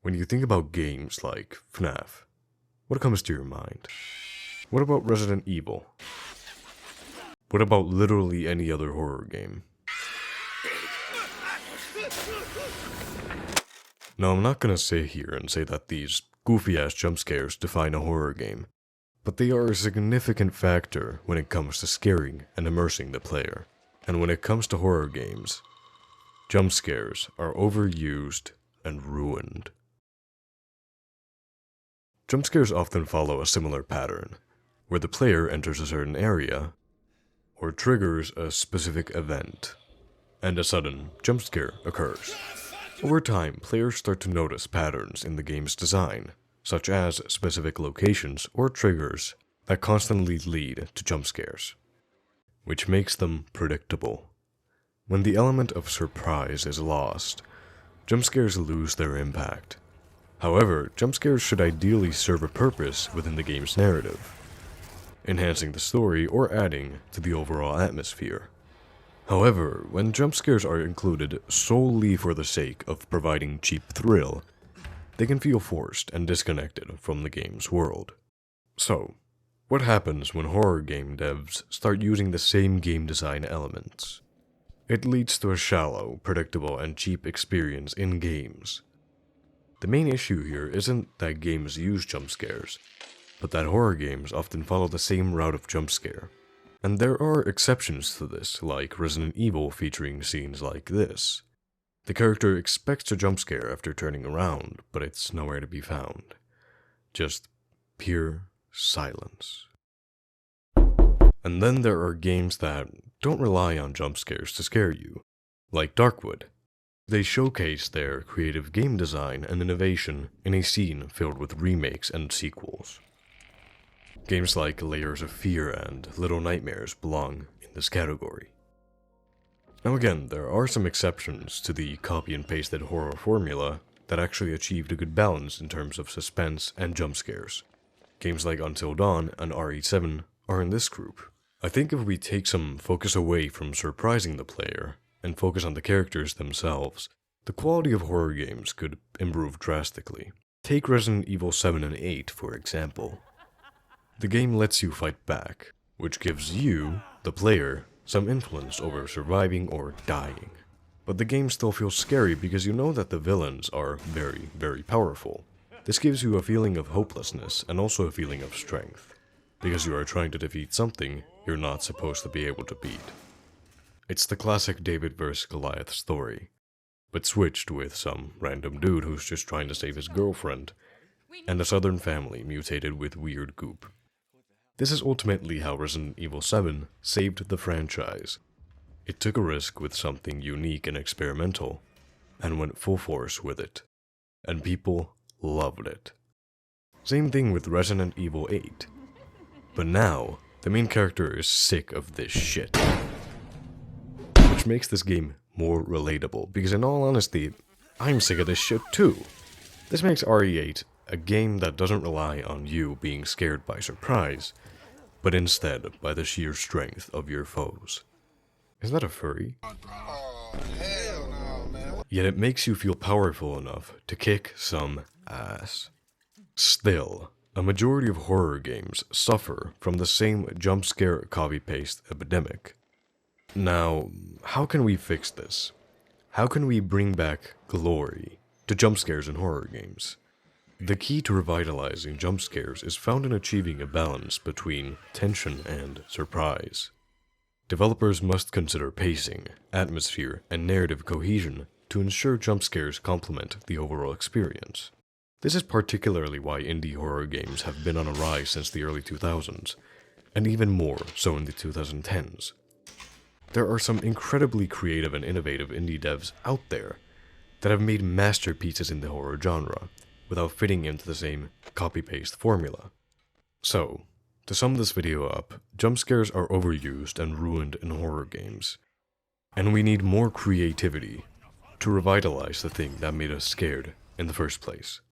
When you think about games like FNAF, what comes to your mind? What about Resident Evil? What about literally any other horror game? Now, I'm not gonna sit here and say that these goofy-ass jump scares define a horror game, but they are a significant factor when it comes to scaring and immersing the player. And when it comes to horror games, jump scares are overused and ruined. Jump scares often follow a similar pattern, where the player enters a certain area, or triggers a specific event, and a sudden jump scare occurs. Over time, players start to notice patterns in the game's design, such as specific locations or triggers that constantly lead to jump scares, which makes them predictable. When the element of surprise is lost, jump scares lose their impact. However, jump scares should ideally serve a purpose within the game's narrative, enhancing the story or adding to the overall atmosphere. However, when jump scares are included solely for the sake of providing cheap thrill, they can feel forced and disconnected from the game's world. So, what happens when horror game devs start using the same game design elements? It leads to a shallow, predictable, and cheap experience in games. The main issue here isn't that games use jump scares, but that horror games often follow the same route of jump scare. And there are exceptions to this, like Resident Evil featuring scenes like this. The character expects a jump scare after turning around, but it's nowhere to be found. Just pure silence. And then there are games that don't rely on jump scares to scare you, like Darkwood. They showcase their creative game design and innovation in a scene filled with remakes and sequels. Games like Layers of Fear and Little Nightmares belong in this category. Now again, there are some exceptions to the copy and pasted horror formula that actually achieved a good balance in terms of suspense and jump scares. Games like Until Dawn and RE7 are in this group. I think if we take some focus away from surprising the player and focus on the characters themselves, the quality of horror games could improve drastically. Take Resident Evil 7 and 8 for example. The game lets you fight back, which gives you, the player, some influence over surviving or dying. But the game still feels scary because you know that the villains are very, very powerful. This gives you a feeling of hopelessness and also a feeling of strength, because you are trying to defeat something you're not supposed to be able to beat. It's the classic David vs. Goliath story, but switched with some random dude who's just trying to save his girlfriend, and a southern family mutated with weird goop. This is ultimately how Resident Evil 7 saved the franchise. It took a risk with something unique and experimental, and went full force with it. And people loved it. Same thing with Resident Evil 8. But now, the main character is sick of this shit. Which makes this game more relatable, because in all honesty, I'm sick of this shit too. This makes RE8 a game that doesn't rely on you being scared by surprise, but instead by the sheer strength of your foes. Is that a furry? Oh, hell no, man. Yet it makes you feel powerful enough to kick some ass. Still, a majority of horror games suffer from the same jump scare copy-paste epidemic. Now, how can we fix this? How can we bring back glory to jump scares in horror games? The key to revitalizing jump scares is found in achieving a balance between tension and surprise. Developers must consider pacing, atmosphere, and narrative cohesion to ensure jump scares complement the overall experience. This is particularly why indie horror games have been on a rise since the early 2000s, and even more so in the 2010s. There are some incredibly creative and innovative indie devs out there that have made masterpieces in the horror genre, without fitting into the same copy-paste formula. So, to sum this video up, jump scares are overused and ruined in horror games, and we need more creativity to revitalize the thing that made us scared in the first place.